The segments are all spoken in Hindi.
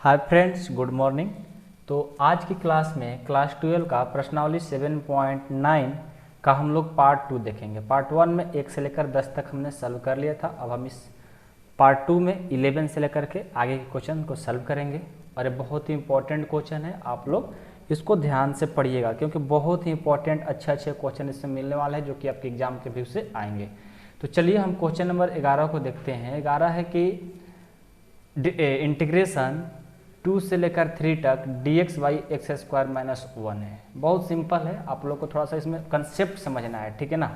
Hi friends, good morning. तो आज की क्लास में क्लास 12 का प्रश्नावली 7.9 का हम लोग पार्ट 2 देखेंगे। पार्ट 1 में 1 से लेकर 10 तक हमने सॉल्व कर लिया था। अब हम इस पार्ट 2 में 11 से लेकर के आगे के क्वेश्चन को सॉल्व करेंगे। और ये बहुत ही इंपॉर्टेंट क्वेश्चन है, आप लोग इसको ध्यान से पढ़िएगा क्योंकि बहुत ही इंपॉर्टेंट अच्छे क्वेश्चन इससे मिलने वाले हैं जो कि आपके एग्जाम के व्यू से आएंगे। तो चलिए हम क्वेश्चन नंबर 11 को देखते हैं। 11 है कि इंटीग्रेशन 2 से लेकर 3 तक dx by x square minus 1 है। बहुत सिंपल है, आप लोग को थोड़ा सा इसमें कंसेप्ट समझना है, ठीक है ना।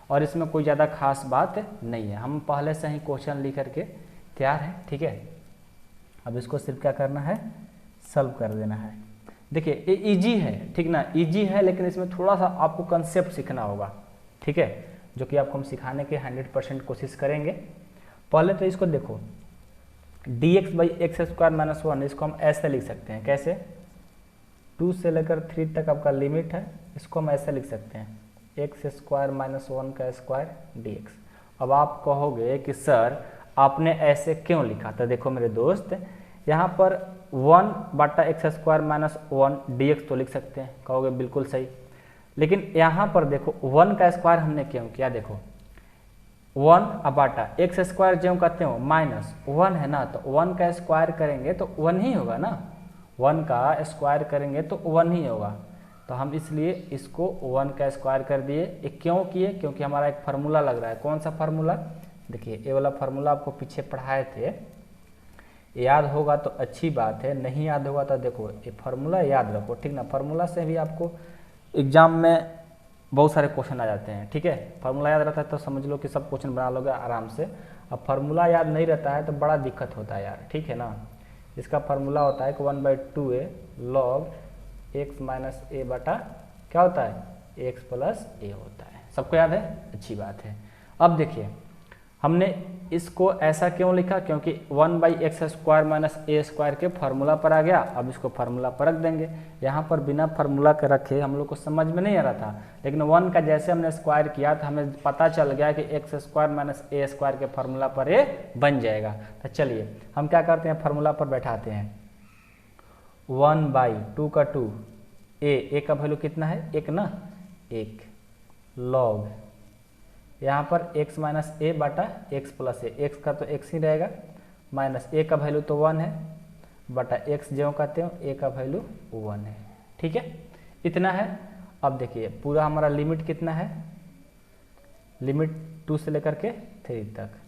और इसमें कोई ज़्यादा खास बात नहीं है, हम पहले से ही क्वेश्चन लिख करके तैयार है, ठीक है। अब इसको सिर्फ क्या करना है, सॉल्व कर देना है। देखिए ये इजी है, ठीक ना, इजी है, लेकिन इसमें थोड़ा सा आपको कंसेप्ट सीखना होगा, ठीक है, जो कि आपको हम सिखाने के 100% कोशिश करेंगे। पहले तो इसको देखो, dx by x square minus 1, इसको हम ऐसे लिख सकते हैं। कैसे? 2 से लेकर 3 तक आपका लिमिट है, इसको हम ऐसे लिख सकते हैं, एक्स स्क्वायर माइनस 1 का स्क्वायर dx। अब आप कहोगे कि सर आपने ऐसे क्यों लिखा? तो देखो मेरे दोस्त, यहाँ पर 1 बटा एक्स स्क्वायर माइनस 1 dx तो लिख सकते हैं, कहोगे बिल्कुल सही। लेकिन यहाँ पर देखो 1 का स्क्वायर हमने क्यों किया? देखो 1 बाटा एक्स स्क्वायर जो कहते हो माइनस 1 है ना, तो 1 का स्क्वायर करेंगे तो 1 ही होगा ना, 1 का स्क्वायर करेंगे तो 1 ही होगा। तो हम इसलिए इसको 1 का स्क्वायर कर दिए। ये क्यों किए? क्योंकि हमारा एक फार्मूला लग रहा है। कौन सा फार्मूला? देखिए ये वाला फार्मूला आपको पीछे पढ़ाए थे, याद होगा तो अच्छी बात है, नहीं याद होगा तो देखो ये फार्मूला याद रखो, ठीक ना। फार्मूला से भी आपको एग्जाम में बहुत सारे क्वेश्चन आ जाते हैं, ठीक है। फार्मूला याद रहता है तो समझ लो कि सब क्वेश्चन बना लोगे आराम से। अब फार्मूला याद नहीं रहता है तो बड़ा दिक्कत होता है यार, ठीक है ना। इसका फार्मूला होता है कि 1/2a log x माइनस ए बटा क्या होता है, x प्लस ए होता है। सबको याद है? अच्छी बात है। अब देखिए हमने इसको ऐसा क्यों लिखा? क्योंकि 1 by x square minus A square के फार्मूला पर आ गया। अब इसको फार्मूला पर रख देंगे। यहाँ पर बिना फार्मूला के रखे हम लोग को समझ में नहीं आ रहा था, लेकिन 1 का जैसे हमने स्क्वायर किया तो हमें पता चल गया कि एक्स स्क्वायर माइनस ए स्क्वायर के फार्मूला पर ये बन जाएगा। तो चलिए हम क्या करते हैं, फार्मूला पर बैठाते हैं। 1/2 का 2, ए का वैल्यू कितना है, 1 ना, 1 लॉग यहाँ पर x माइनस ए बटा एक्स प्लस ए, एक्स का तो x ही रहेगा, माइनस ए का वैल्यू तो 1 है बटा x जो कहते हो ए का वैल्यू 1 है, ठीक है। इतना है। अब देखिए पूरा हमारा लिमिट कितना है, लिमिट 2 से लेकर के 3 तक।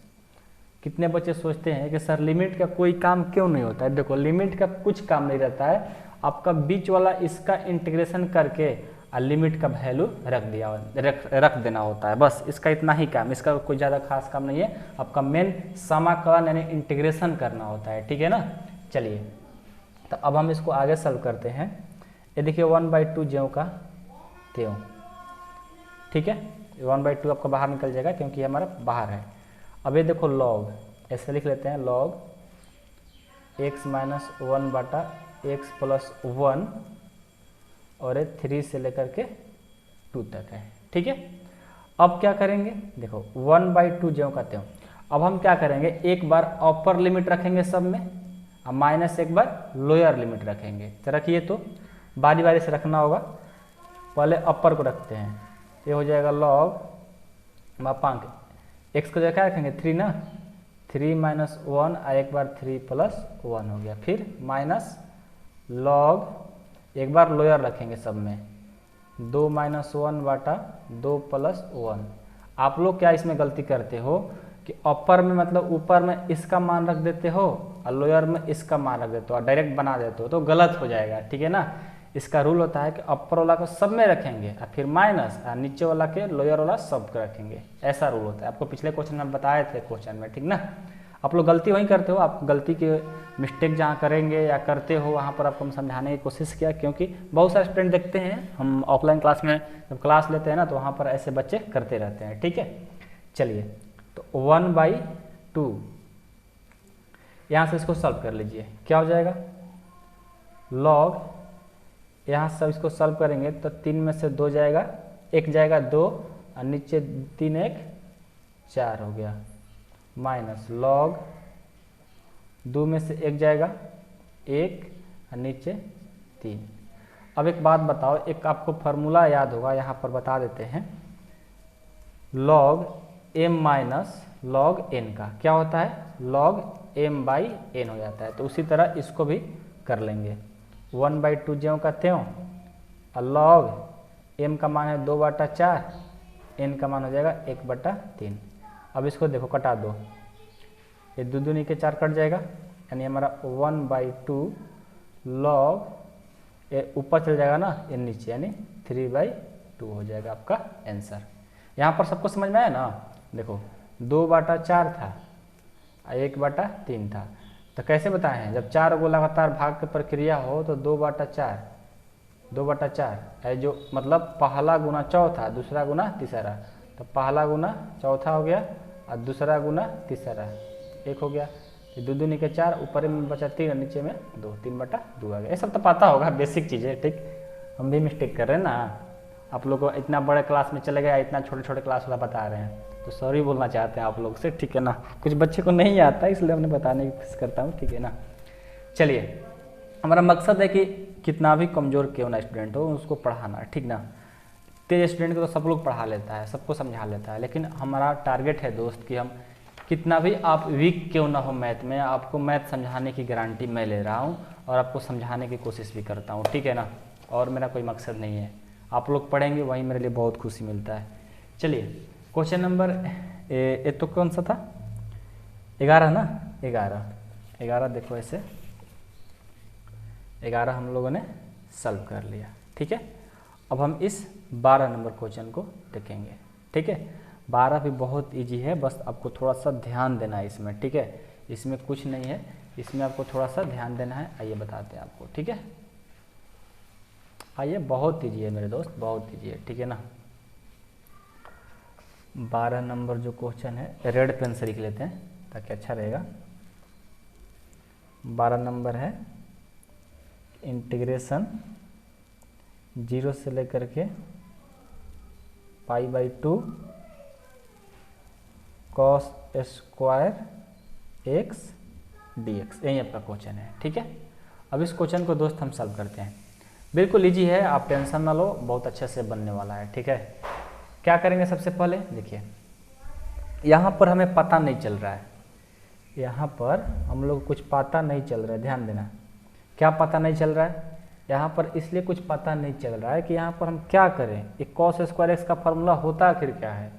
कितने बच्चे सोचते हैं कि सर लिमिट का कोई काम क्यों नहीं होता है? देखो लिमिट का कुछ काम नहीं रहता है, आपका बीच वाला इसका इंटीग्रेशन करके लिमिट का वैल्यू रख देना होता है, बस इसका इतना ही काम, इसका कोई ज़्यादा खास काम नहीं है। आपका मेन समाकलन यानी इंटीग्रेशन करना होता है, ठीक है ना। चलिए तो अब हम इसको आगे सॉल्व करते हैं। ये देखिए 1/2 ज्यों का त्यों, ठीक है। 1/2 आपका बाहर निकल जाएगा क्योंकि हमारा बाहर है। अब ये देखो लॉग, ऐसे लिख लेते हैं, लॉग x माइनस 1 बटा एक्स प्लस 1 और ये 3 से लेकर के 2 तक है, ठीक है। अब क्या करेंगे, देखो 1/2 जो कहते हो। अब हम क्या करेंगे, एक बार अपर लिमिट रखेंगे सब में, और माइनस एक बार लोअर लिमिट रखेंगे। तो रखिए, तो बारी बारी से रखना होगा। पहले अपर को रखते हैं, ये हो जाएगा लॉग मापांक x को क्या रखेंगे 3 ना, 3 माइनस 1 और एक बार 3 प्लस 1 हो गया, फिर माइनस लॉग एक बार लोअर रखेंगे सब में, 2 माइनस 1 बटा 2 प्लस 1। आप लोग क्या इसमें गलती करते हो कि अपर में मतलब ऊपर में इसका मान रख देते हो और लोअर में इसका मान रख देते हो और डायरेक्ट बना देते हो, तो गलत हो जाएगा, ठीक है ना। इसका रूल होता है कि अपर वाला को सब में रखेंगे और फिर माइनस और नीचे वाला के लोअर वाला सब को रखेंगे, ऐसा रूल होता है। आपको पिछले क्वेश्चन में बताए थे क्वेश्चन में, ठीक ना। आप लोग गलती वहीं करते हो, आप गलती के मिस्टेक जहाँ करेंगे या करते हो वहाँ पर आपको हम समझाने की कोशिश किया, क्योंकि बहुत सारे स्टूडेंट देखते हैं, हम ऑफलाइन क्लास में जब क्लास लेते हैं ना तो वहाँ पर ऐसे बच्चे करते रहते हैं, ठीक है। चलिए तो 1/2 यहाँ से इसको सॉल्व कर लीजिए, क्या हो जाएगा, लॉग यहाँ सब इसको सॉल्व करेंगे तो 3 में से 2 जाएगा, 1 जाएगा 2 और नीचे 3 1 4 हो गया, माइनस लॉग 2 में से 1 जाएगा 1 और नीचे 3। अब एक बात बताओ, एक आपको फार्मूला याद होगा, यहाँ पर बता देते हैं। log m minus log n का क्या होता है, log m बाई n हो जाता है। तो उसी तरह इसको भी कर लेंगे, 1/2 ज्यों का त्यों, और log m का मान है 2/4, n का मान हो जाएगा 1/3। अब इसको देखो कटा दो, ये 2 दूनी के 4 कट जाएगा, यानी हमारा 1/2 log ऊपर चल जाएगा ना, ये नीचे, यानी 3/2 हो जाएगा आपका आंसर। यहाँ पर सबको समझ में आया ना। देखो 2/4 था, 1/3 था, तो कैसे बताए हैं, जब 4 को लगातार भाग की प्रक्रिया हो तो 2/4 है, जो मतलब पहला गुना चौथा, दूसरा गुना तीसरा, तो पहला गुना चौथा हो गया और दूसरा गुना तीसरा 1 हो गया। 2 दूनी के 4, ऊपर में बचा 3 और नीचे में 2, 3/2 आ गया। ये सब तो पता होगा, बेसिक चीज़ है, ठीक। हम भी मिस्टेक कर रहे हैं ना, आप लोग को इतना बड़े क्लास में चले गए, इतना छोटे छोटे क्लास वाला बता रहे हैं, तो सॉरी बोलना चाहते हैं आप लोग से, ठीक है ना। कुछ बच्चे को नहीं आता इसलिए हमने बताने की कोशिश करता हूँ, ठीक है ना। चलिए, हमारा मकसद है कि कितना भी कमज़ोर क्यों ना स्टूडेंट हो उसको पढ़ाना, ठीक ना। तेज स्टूडेंट को तो सब लोग पढ़ा लेता है, सबको समझा लेता है, लेकिन हमारा टारगेट है दोस्त कि हम कितना भी आप वीक क्यों ना हो मैथ में, आपको मैथ समझाने की गारंटी मैं ले रहा हूँ और आपको समझाने की कोशिश भी करता हूँ, ठीक है ना। और मेरा कोई मकसद नहीं है, आप लोग पढ़ेंगे वही मेरे लिए बहुत खुशी मिलता है। चलिए, क्वेश्चन नंबर ये तो कौन सा था, 11 ना, 11 देखो, ऐसे 11 हम लोगों ने सॉल्व कर लिया, ठीक है। अब हम इस 12 नंबर क्वेश्चन को देखेंगे, ठीक है। 12 भी बहुत इजी है, बस आपको थोड़ा सा ध्यान देना है इसमें, ठीक है। इसमें कुछ नहीं है, इसमें आपको थोड़ा सा ध्यान देना है। आइए बताते हैं आपको, ठीक है। आइए, बहुत इजी है मेरे दोस्त, बहुत इजी है, ठीक है ना। 12 नंबर जो क्वेश्चन है, रेड पेन से लिख लेते हैं ताकि अच्छा रहेगा। 12 नंबर है इंटीग्रेशन 0 से लेकर के π/2 cos स्क्वायर x dx, यही आपका क्वेश्चन है, ठीक है। अब इस क्वेश्चन को दोस्त हम सॉल्व करते हैं। बिल्कुल इजी है, आप टेंशन ना लो, बहुत अच्छे से बनने वाला है, ठीक है। क्या करेंगे, सबसे पहले देखिए, यहाँ पर हमें पता नहीं चल रहा है, यहाँ पर हम लोग कुछ पता नहीं चल रहा है, ध्यान देना। क्या पता नहीं चल रहा है यहाँ पर, इसलिए कुछ पता नहीं चल रहा है कि यहाँ पर हम क्या करें, एक cos स्क्वायर x का फॉर्मूला होता आखिर क्या है।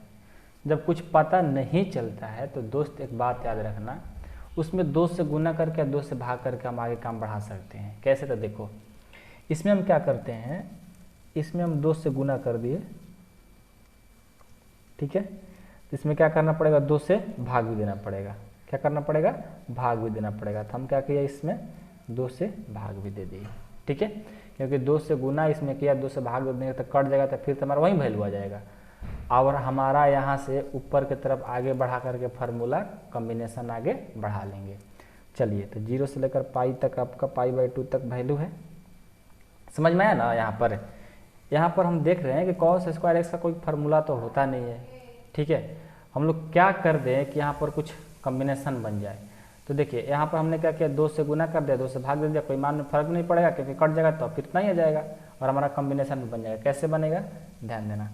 जब कुछ पता नहीं चलता है तो दोस्त एक बात याद रखना, उसमें 2 से गुना करके 2 से भाग करके हम आगे काम बढ़ा सकते हैं। कैसे, तो देखो, इसमें हम क्या करते हैं, इसमें हम 2 से गुना कर दिए, ठीक है। तो इसमें क्या करना पड़ेगा, 2 से भाग भी देना पड़ेगा। क्या करना पड़ेगा, भाग भी देना पड़ेगा। तो हम क्या किया, इसमें 2 से भाग भी दे दिए, ठीक है। क्योंकि 2 से गुना इसमें किया, 2 से भाग देने तो कट जाएगा, तो फिर तो हमारा वही वैल्यू आ जाएगा। और हमारा यहाँ से ऊपर की तरफ आगे बढ़ा करके फार्मूला कॉम्बिनेशन आगे बढ़ा लेंगे। चलिए, तो 0 से लेकर पाई तक आपका π/2 तक वैल्यू है, समझ में आया ना। यहाँ पर हम देख रहे हैं कि cos स्क्वायर x का कोई फार्मूला तो होता नहीं है, ठीक है। हम लोग क्या कर दें कि यहाँ पर कुछ कॉम्बिनेशन बन जाए। तो देखिए, यहाँ पर हमने क्या किया, 2 से गुना कर दिया, 2 से भाग दे दिया, कोई मान में फर्क नहीं पड़ेगा क्योंकि कट जाएगा तो फिर इतना ही आ जाएगा और हमारा कॉम्बिनेशन भी बन जाएगा। कैसे बनेगा, ध्यान देना।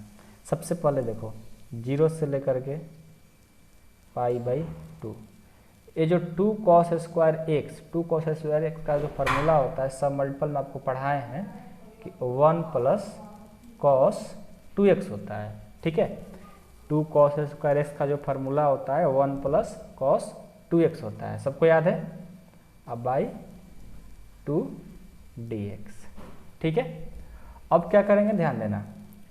सबसे पहले देखो, 0 से लेकर के π/2, ये जो 2 cos स्क्वायर x का जो फार्मूला होता है, सब मल्टीपल में आपको पढ़ाए हैं कि 1 + cos 2x होता है, ठीक है। 2 cos स्क्वायर x का जो फार्मूला होता है 1 + cos 2x होता है, सबको याद है। अब /2 dx, ठीक है। अब क्या करेंगे, ध्यान देना,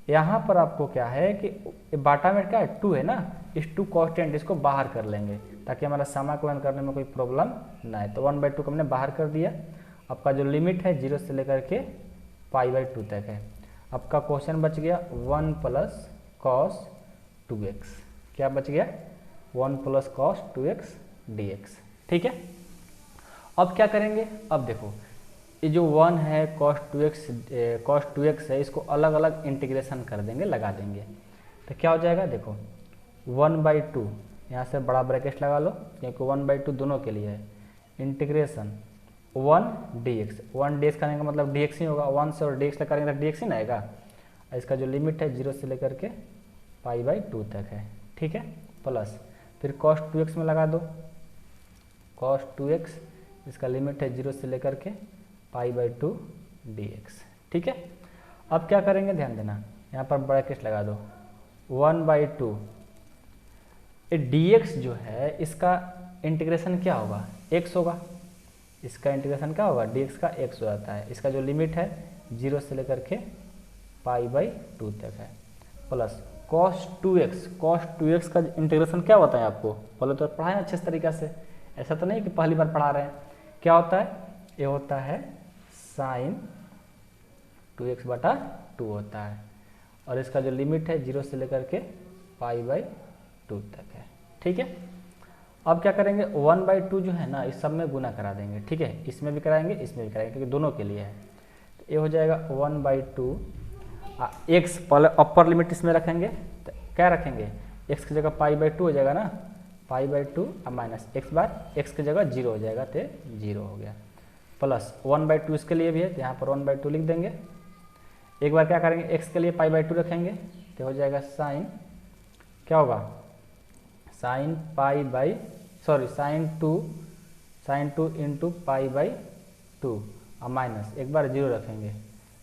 यहाँ पर आपको क्या है कि बाटा में क्या है, 2 है ना, इस 2 कॉन्स्टेंट इसको बाहर कर लेंगे ताकि हमारा समाकलन करने में कोई प्रॉब्लम ना है। तो 1/2 को हमने बाहर कर दिया। आपका जो लिमिट है 0 से लेकर के π/2 तक है। आपका क्वेश्चन बच गया 1 + cos 2x, क्या बच गया, 1 + cos 2x dx, ठीक है। अब क्या करेंगे, अब देखो, ये जो 1 है cos 2x है, इसको अलग अलग इंटीग्रेशन कर देंगे, लगा देंगे, तो क्या हो जाएगा, देखो 1/2, यहाँ से बड़ा ब्रैकेट लगा लो क्योंकि 1/2 दोनों के लिए है, इंटीग्रेशन 1 dx, 1 dx करने का मतलब dx ही होगा, 1 से और dx करेंगे तो dx ही ना आएगा। इसका जो लिमिट है 0 से लेकर के π/2 तक है, ठीक है। प्लस फिर cos 2x में लगा दो, cos 2x इसका लिमिट है 0 से लेकर के π/2 dx, ठीक है। अब क्या करेंगे ध्यान देना, यहाँ पर ब्रैकेट लगा दो 1/2 dx जो है इसका इंटीग्रेशन क्या होगा, x होगा, इसका इंटीग्रेशन क्या होगा, dx का x हो जाता है। इसका जो लिमिट है 0 से लेकर के π/2 तक है। प्लस cos 2x का इंटीग्रेशन क्या होता है आपको बोले तो पढ़ाएं अच्छे तरीक़े से, ऐसा तो नहीं कि पहली बार पढ़ा रहे हैं। क्या होता है, ये होता है sin 2x/2 होता है, और इसका जो लिमिट है 0 से लेकर के π/2 तक है, ठीक है। अब क्या करेंगे 1/2 जो है ना इस सब में गुना करा देंगे, ठीक है, इसमें भी कराएंगे इसमें भी कराएंगे क्योंकि दोनों के लिए है। तो ये हो जाएगा 1/2 x, पहले अपर लिमिट इसमें रखेंगे तो क्या रखेंगे, x की जगह π/2 हो जाएगा ना, π/2 माइनस x की जगह 0 हो जाएगा तो 0 हो गया। प्लस 1/2 इसके लिए भी है तो यहाँ पर 1/2 लिख देंगे। एक बार क्या करेंगे x के लिए π/2 रखेंगे तो हो जाएगा साइन, क्या होगा sin 2 इंटू π/2 और माइनस एक बार 0 रखेंगे,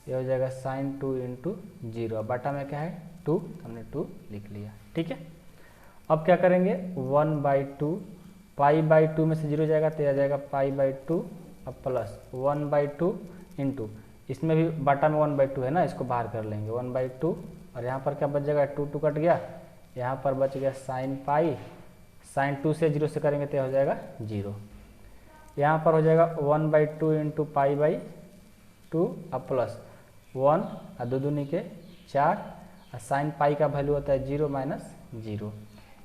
ये हो जाएगा sin 2 इंटू 0, बाटा में क्या है 2, हमने 2 लिख लिया, ठीक है। अब क्या करेंगे 1/2 π/2 में से 0 जाएगा तो आ जाएगा π/2 अब प्लस 1/2 इंटू, इसमें भी बाटा में 1/2 है ना, इसको बाहर कर लेंगे 1/2 और यहाँ पर क्या बच जाएगा 2 कट गया, यहाँ पर बच गया sin 2 से 0 से करेंगे तो हो जाएगा 0। यहाँ पर हो जाएगा 1/2 इंटू π/2 अब प्लस 1 और 2 दूनी के 4 और साइन पाई का वैल्यू होता है 0 माइनस 0,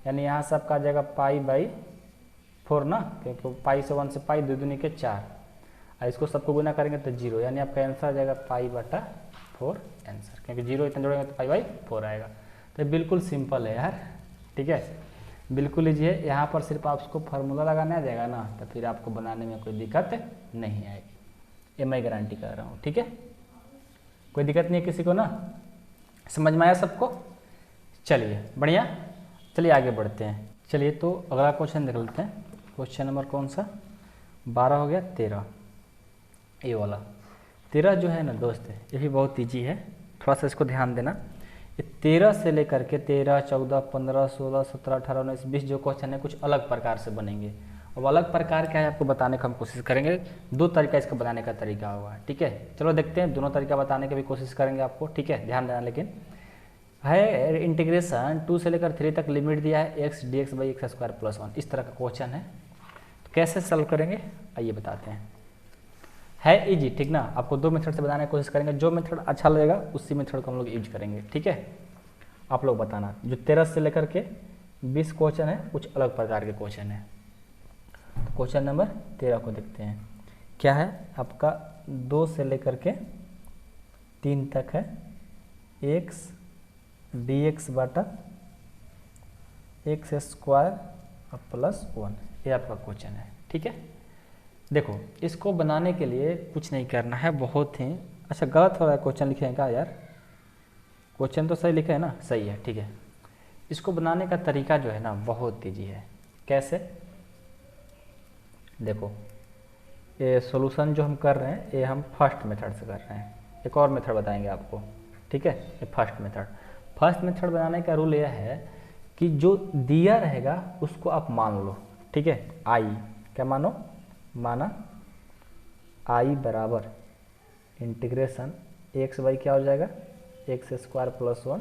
यानी यहाँ सब का आ जाएगा π/4 ना, क्योंकि पाई से 1 से पाई 2 दूनी के 4 और इसको सबको गुना करेंगे तो 0, यानी आपका आंसर आ जाएगा π/4 आंसर, क्योंकि 0 इतना जोड़ेंगे तो π/4 आएगा। तो बिल्कुल सिंपल है यार, ठीक है, बिल्कुल लीजिए। यहाँ पर सिर्फ आपको फार्मूला लगाने आ जाएगा ना तो फिर आपको बनाने में कोई दिक्कत नहीं आएगी, ये मैं गारंटी कर रहा हूँ, ठीक है। कोई दिक्कत नहीं है किसी को ना, समझ में आया सबको, चलिए बढ़िया, चलिए आगे बढ़ते हैं। चलिए तो अगला क्वेश्चन देख लेते हैं। क्वेश्चन नंबर कौन सा, 12 हो गया 13, ये वाला 13 जो है ना दोस्त ये भी बहुत ईजी है, थोड़ा सा इसको ध्यान देना। ये 13 से लेकर के 13, 14, 15, 16, 17, 18, 19, 20 जो क्वेश्चन है कुछ अलग प्रकार से बनेंगे। अब अलग प्रकार क्या है आपको बताने का हम कोशिश करेंगे, 2 तरीका इसका बनाने का तरीका होगा, ठीक है। चलो देखते हैं, दोनों तरीका बताने की भी कोशिश करेंगे आपको, ठीक है, ध्यान देना। लेकिन है इंटीग्रेशन 2 से लेकर 3 तक लिमिट दिया है x dx/x² + 1, इस तरह का क्वेश्चन है। तो कैसे सॉल्व करेंगे आइए बताते हैं। है इजी, ठीक ना, आपको 2 मेथड से बताने की कोशिश करेंगे, जो मेथड अच्छा लगेगा उसी मेथड को हम लोग यूज करेंगे, ठीक है। आप लोग बताना, जो 13 से लेकर के 20 क्वेश्चन है कुछ अलग प्रकार के क्वेश्चन है। तो क्वेश्चन नंबर 13 को देखते हैं, क्या है आपका 2 से लेकर के 3 तक है x dx/x² + 1, ये आपका क्वेश्चन है, ठीक है। देखो इसको बनाने के लिए कुछ नहीं करना है, बहुत ही अच्छा। गलत हो रहा है क्वेश्चन लिखे हैं क्या यार, क्वेश्चन तो सही लिखे है ना, सही है, ठीक है। इसको बनाने का तरीका जो है ना बहुत ईजी है। कैसे, देखो ये सॉल्यूशन जो हम कर रहे हैं ये हम फर्स्ट मेथड से कर रहे हैं, एक और मेथड बताएंगे आपको, ठीक है। ये फर्स्ट मेथड बनाने का रूल यह है कि जो दिया रहेगा उसको आप मान लो, ठीक है। आई क्या माना आई बराबर इंटीग्रेशन x/, क्या हो जाएगा x² + 1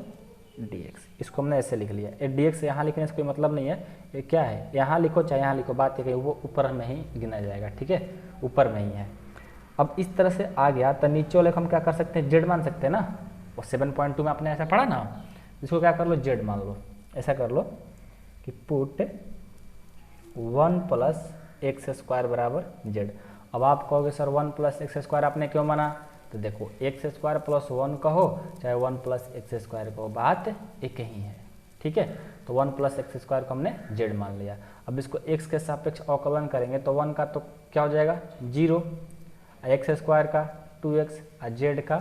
dx, इसको हमने ऐसे लिख लिया। ये dx यहाँ लिखने से कोई मतलब नहीं है, ये क्या है यहाँ लिखो चाहे यहाँ लिखो, बात है वो ऊपर में ही गिना जाएगा, ठीक है, ऊपर में ही है। अब इस तरह से आ गया तो नीचे वाले को हम क्या कर सकते हैं, z मान सकते हैं ना, वो 7.2 में आपने ऐसा पढ़ा ना, इसको क्या कर लो z मान लो, ऐसा कर लो कि पुट 1 + x² बराबर z। अब आप कहोगे सर 1 + x² आपने क्यों माना, तो देखो x² + 1 कहो चाहे 1 + x² कहो, बात एक ही है, ठीक है। तो 1 + x² को हमने z मान लिया। अब इसको x के सापेक्ष अवकलन करेंगे तो 1 का तो क्या हो जाएगा 0, एक्स स्क्वायर का 2x और जेड का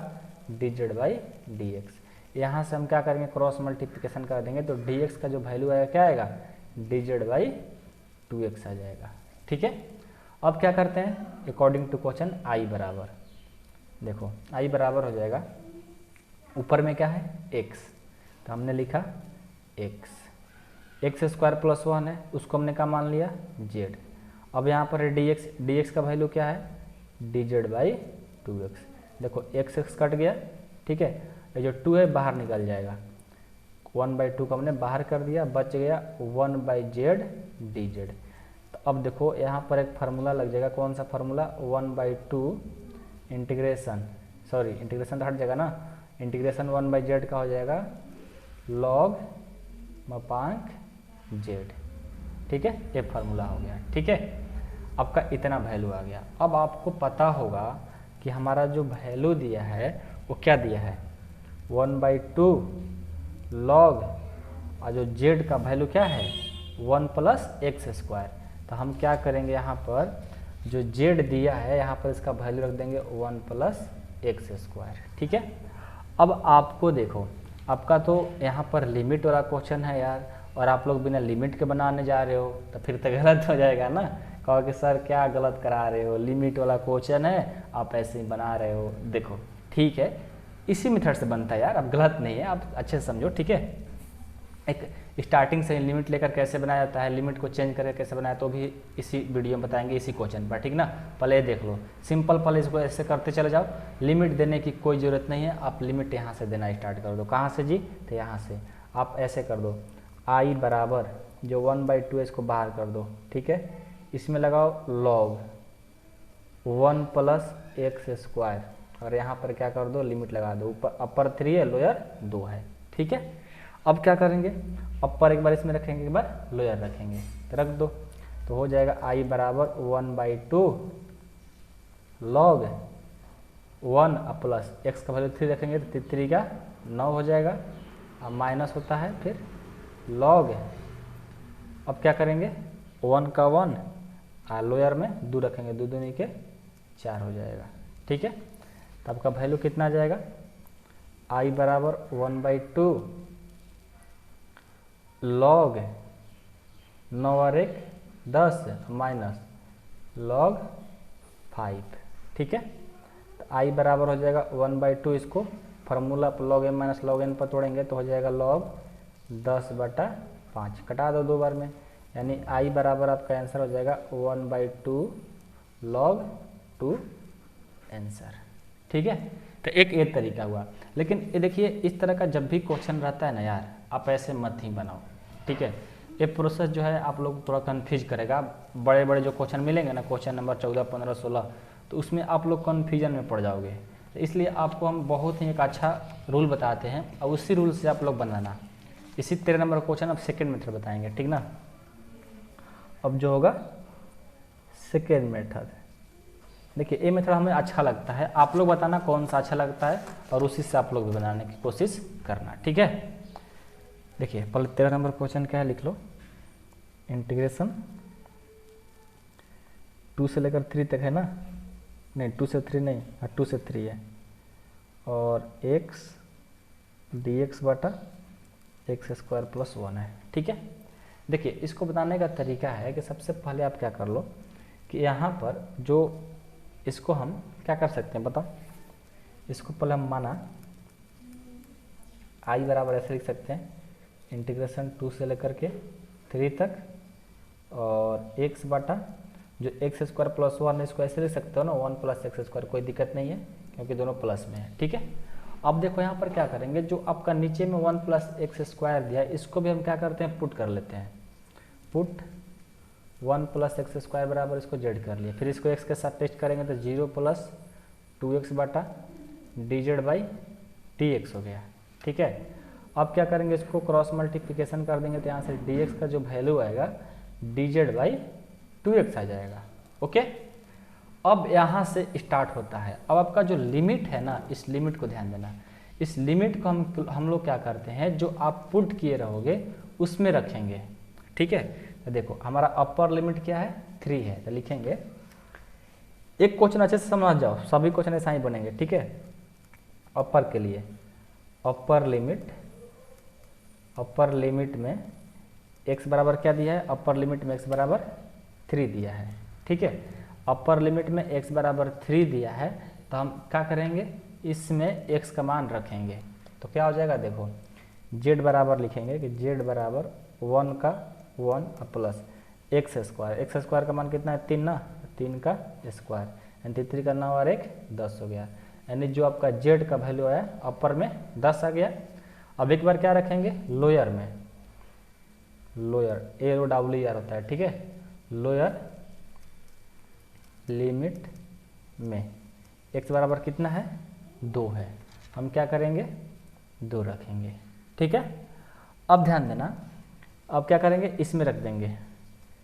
dz बाई dx। यहाँ से हम क्या करेंगे, क्रॉस मल्टीप्लिकेशन कर देंगे तो dx का जो वैल्यू आएगा क्या आएगा, dz बाई 2x आ जाएगा। ठीक है, अब क्या करते हैं, अकॉर्डिंग टू क्वेश्चन i बराबर, देखो i बराबर हो जाएगा, ऊपर में क्या है x, तो हमने लिखा x स्क्वायर प्लस 1 है, उसको हमने क्या मान लिया z। अब यहाँ पर है dx का वैल्यू क्या है, dz बाई 2x। देखो x कट गया, ठीक है, ये जो 2 है बाहर निकल जाएगा, 1/2 को हमने बाहर कर दिया, बच गया 1/z dz। तो अब देखो यहाँ पर एक फार्मूला लग जाएगा, कौन सा फार्मूला, 1/2 इंटीग्रेशन, सॉरी इंटीग्रेशन तो हट जाएगा ना, इंटीग्रेशन 1/z का हो जाएगा log मापांक z। ठीक है, ये फार्मूला हो गया। ठीक है, आपका इतना वैल्यू आ गया। अब आपको पता होगा कि हमारा जो वैल्यू दिया है वो क्या दिया है, 1/2 log, और जो z का वैल्यू क्या है 1 प्लस एक्स स्क्वायर। तो हम क्या करेंगे, यहाँ पर जो z दिया है यहाँ पर इसका वैल्यू रख देंगे 1 प्लस एक्स स्क्वायर। ठीक है, अब आपको देखो, आपका तो यहाँ पर लिमिट वाला क्वेश्चन है यार, और आप लोग बिना लिमिट के बनाने जा रहे हो, तो फिर तो गलत हो जाएगा ना, कहो कि सर क्या गलत करा रहे हो, लिमिट वाला क्वेश्चन है आप ऐसे ही बना रहे हो। देखो ठीक है, इसी मेथड से बनता है यार, अब गलत नहीं है, आप अच्छे से समझो। ठीक है, एक स्टार्टिंग से लिमिट लेकर कैसे बनाया जाता है, लिमिट को चेंज करके कैसे बनाया, तो भी इसी वीडियो में बताएंगे, इसी क्वेश्चन पर। ठीक ना, पहले ये देख लो सिंपल, पहले इसको ऐसे करते चले जाओ, लिमिट देने की कोई ज़रूरत नहीं है, आप लिमिट यहाँ से देना स्टार्ट कर दो। कहाँ से जी, तो यहाँ से आप ऐसे कर दो, i बराबर जो 1/2 है इसको बाहर कर दो। ठीक है, इसमें लगाओ log 1 प्लस एक्स स्क्वायर, और यहाँ पर क्या कर दो, लिमिट लगा दो, ऊपर अपर 3 है, लोअर 2 है। ठीक है, अब क्या करेंगे, अपर एक बार इसमें रखेंगे, एक बार लोअर रखेंगे, तो रख दो, तो हो जाएगा i बराबर 1/2 log 1 प्लस एक्स का वैल्यू 3 रखेंगे तो 3 का 9 हो जाएगा, अब माइनस होता है, फिर log, अब क्या करेंगे 1 का 1 और लोअर में 2 रखेंगे, 2 दूनी के 4 हो जाएगा। ठीक है, तो आपका वैल्यू कितना आ जाएगा, i बराबर 1/2 log 9 और 1 10 माइनस log 5। ठीक है, तो i बराबर हो जाएगा 1/2, इसको फार्मूला पर log m minus log n पर तोड़ेंगे तो हो जाएगा log 10/5, कटा दो 2 बार में, यानी i बराबर आपका आंसर हो जाएगा 1/2 log 2 आंसर। ठीक है, तो एक ये तरीका हुआ। लेकिन ये देखिए, इस तरह का जब भी क्वेश्चन रहता है ना यार, आप ऐसे मत ही बनाओ। ठीक है, ये प्रोसेस जो है आप लोग थोड़ा कन्फ्यूज करेगा, बड़े बड़े जो क्वेश्चन मिलेंगे ना, क्वेश्चन नंबर 14, 15, 16, तो उसमें आप लोग कन्फ्यूजन में पड़ जाओगे। तो इसलिए आपको हम बहुत ही एक अच्छा रूल बताते हैं, और उसी रूल से आप लोग बनाना। इसी 13 नंबर क्वेश्चन अब सेकेंड मेथड बताएंगे। ठीक ना, अब जो होगा सेकेंड मेथड, देखिए ये मेथड हमें अच्छा लगता है, आप लोग बताना कौन सा अच्छा लगता है, और उसी से आप लोग भी बनाने की कोशिश करना। ठीक है, देखिए पहले 13 नंबर क्वेश्चन क्या है, लिख लो, इंटीग्रेशन 2 से लेकर 3 तक है ना, नहीं 2 से 3 नहीं, 2 से 3 है, और x dx बटा एक्स स्क्वायर प्लस 1 है। ठीक है, देखिए इसको बताने का तरीका है कि सबसे पहले आप क्या कर लो कि यहाँ पर जो इसको हम क्या कर सकते हैं बताओ, इसको पहले हम माना i बराबर ऐसे लिख सकते हैं, इंटीग्रेशन 2 से लेकर के 3 तक, और x बटा जो एक्स स्क्वायर प्लस 1 है, इसको ऐसे लिख सकते हो ना 1 प्लस एक्स स्क्वायर, कोई दिक्कत नहीं है क्योंकि दोनों प्लस में है। ठीक है, अब देखो यहाँ पर क्या करेंगे, जो आपका नीचे में 1 प्लस एक्स स्क्वायर दिया है, इसको भी हम क्या करते हैं, पुट कर लेते हैं, पुट 1 प्लस एक्स स्क्वायर बराबर इसको जेड कर लिया, फिर इसको एक्स के साथ टेस्ट करेंगे तो 0 प्लस 2x बटा dz बाई dx हो गया। ठीक है, अब क्या करेंगे, इसको क्रॉस मल्टीप्लिकेशन कर देंगे तो यहाँ से dx का जो वैल्यू आएगा dz बाई 2x आ जाएगा। ओके, अब यहाँ से स्टार्ट होता है। अब आपका जो लिमिट है ना, इस लिमिट को ध्यान देना, इस लिमिट को हम लोग क्या करते हैं, जो आप पुट किए रहोगे उसमें रखेंगे। ठीक है, तो देखो हमारा अपर लिमिट क्या है 3 है, तो लिखेंगे एक क्वेश्चन अच्छे से समझ जाओ, सभी क्वेश्चन ऐसा ही बनेंगे, ठीक है। अपर के लिए अपर लिमिट में x बराबर क्या दिया है, अपर लिमिट में x बराबर 3 दिया है, ठीक है। अपर लिमिट में x बराबर 3 दिया है, तो हम क्या करेंगे, इसमें x का मान रखेंगे, तो क्या हो जाएगा, देखो z बराबर लिखेंगे कि z बराबर 1 का 1 प्लस एक्स स्क्वायर का मान कितना है 3 ना, 3 का स्क्वायर यानी 3 का 9 और 1 10 हो गया, यानी जो आपका z का वैल्यू आया अपर में 10 आ गया। अब एक बार क्या रखेंगे, लोअर में, लोअर AOWER होता है, ठीक है, लोअर लिमिट में x बराबर कितना है 2 है, हम क्या करेंगे 2 रखेंगे, ठीक है। अब ध्यान देना, अब क्या करेंगे, इसमें रख देंगे,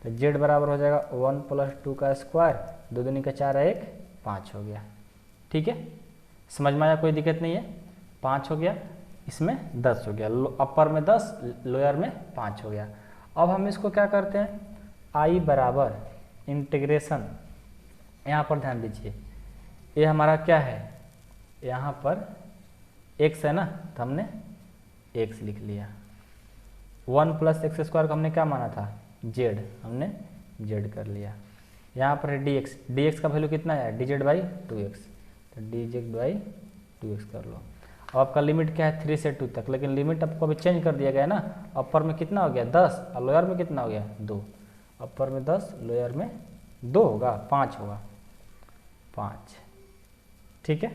तो z बराबर हो जाएगा 1 प्लस 2 का स्क्वायर, 2 दूनी का 4 1 5 हो गया, ठीक है। समझ में आया, कोई दिक्कत नहीं है, 5 हो गया, इसमें 10 हो गया, अपर में 10 लोअर में 5 हो गया। अब हम इसको क्या करते हैं, i बराबर इंटीग्रेशन, यहाँ पर ध्यान दीजिए, ये हमारा क्या है, यहाँ पर x है ना, तो हमने x लिख लिया, 1 प्लस एक्स स्क्वायर को हमने क्या माना था z, हमने z कर लिया। यहाँ पर है dx का वैल्यू कितना है dz बाई 2x, तो dz बाई 2x कर लो। अब आपका लिमिट क्या है 3 से 2 तक, लेकिन लिमिट आपको अभी चेंज कर दिया गया है ना, अपर में कितना हो गया 10 और लोअर में कितना हो गया 2, अपर में 10 लोअर में 2 होगा, 5 होगा, 5, ठीक है।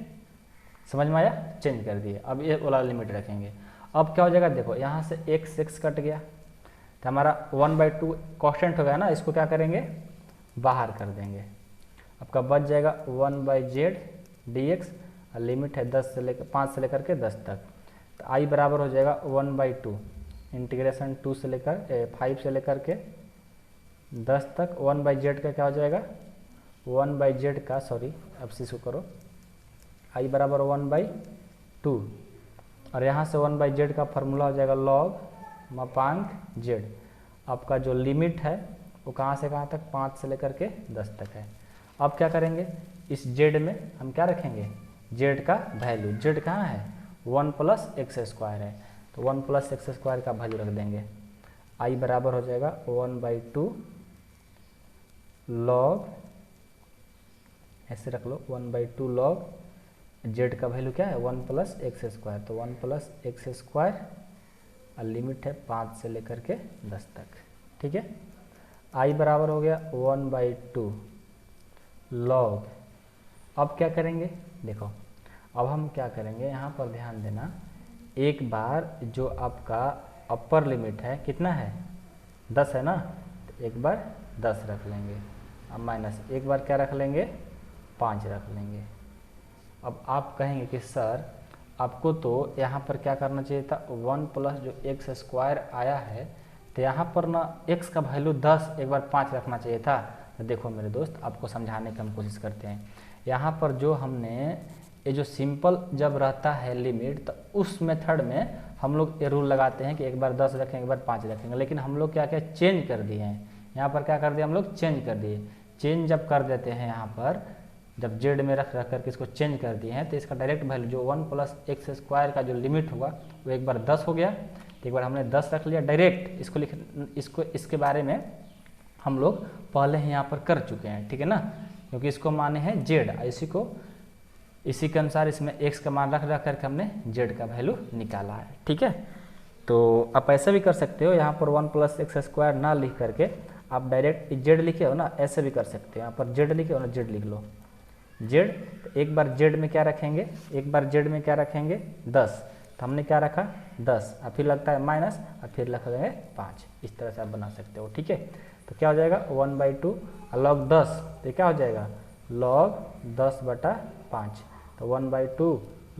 समझ में आया, चेंज कर दिए। अब ये वाला लिमिट रखेंगे, अब क्या हो जाएगा, देखो यहाँ से x कट गया, तो हमारा 1/2 कॉन्स्टेंट हो गया ना, इसको क्या करेंगे बाहर कर देंगे, आपका बच जाएगा 1/z dx, और लिमिट है 10 से लेकर 5 से लेकर के 10 तक, तो i बराबर हो जाएगा 1/2 इंटीग्रेशन 2 से लेकर 5 से लेकर के 10 तक, 1/z का क्या हो जाएगा 1/z का, सॉरी अब से इसको करो, i बराबर 1/2, और यहाँ से 1/z का फार्मूला हो जाएगा log मापांक z। आपका जो लिमिट है वो कहाँ से कहाँ तक, 5 से लेकर के 10 तक है। अब क्या करेंगे, इस z में हम क्या रखेंगे, z का वैल्यू, z कहाँ है 1 प्लस एक्स स्क्वायर है, तो 1 प्लस एक्स स्क्वायर का वैल्यू रख देंगे, i बराबर हो जाएगा 1/2 log, ऐसे रख लो 1/2 log z का वैल्यू क्या है 1 प्लस एक्स स्क्वायर, तो 1 प्लस एक्स स्क्वायर, और लिमिट है 5 से लेकर के 10 तक, ठीक है। i बराबर हो गया 1/2 log, अब क्या करेंगे, देखो अब हम क्या करेंगे, यहाँ पर ध्यान देना, एक बार जो आपका अपर लिमिट है कितना है 10 है ना, तो एक बार 10 रख लेंगे, अब माइनस एक बार क्या रख लेंगे 5 रख लेंगे। अब आप कहेंगे कि सर आपको तो यहाँ पर क्या करना चाहिए था, 1 प्लस जो एक्स स्क्वायर आया है, तो यहाँ पर ना x का वैल्यू 10 एक बार 5 रखना चाहिए था। तो देखो मेरे दोस्त, आपको समझाने की हम कोशिश करते हैं, यहाँ पर जो हमने ये जो सिंपल जब रहता है लिमिट, तो उस मेथड में हम लोग ये रूल लगाते हैं कि एक बार 10 रखेंगे एक बार 5 रखेंगे, लेकिन हम लोग क्या क्या चेंज कर दिए हैं, यहाँ पर क्या कर दिया हम लोग चेंज कर दिए। चेंज जब कर देते हैं यहाँ पर, जब z में रख करके इसको चेंज कर दिए हैं, तो इसका डायरेक्ट वैल्यू जो 1 प्लस एक्स स्क्वायर का जो लिमिट होगा वो एक बार 10 हो गया, तो एक बार हमने 10 रख लिया डायरेक्ट, इसके बारे में हम लोग पहले ही यहाँ पर कर चुके हैं, ठीक है ना, क्योंकि इसको माने हैं z, इसी के अनुसार इसमें x का मान रख करके हमने z का वैल्यू निकाला है, ठीक है। तो आप ऐसे भी कर सकते हो, यहाँ पर 1 प्लस एक्स स्क्वायर ना लिख करके आप डायरेक्ट z लिखे हो ना, ऐसे भी कर सकते हो, यहाँ पर z लिखे हो ना, z लिख लो z, तो एक बार z में क्या रखेंगे, एक बार z में क्या रखेंगे 10, तो हमने क्या रखा 10, और फिर लगता है माइनस, और फिर रख देंगे 5, इस तरह से आप बना सकते हो, ठीक है। तो क्या हो जाएगा 1/2 log 10, तो क्या हो जाएगा log 10/5, तो 1/2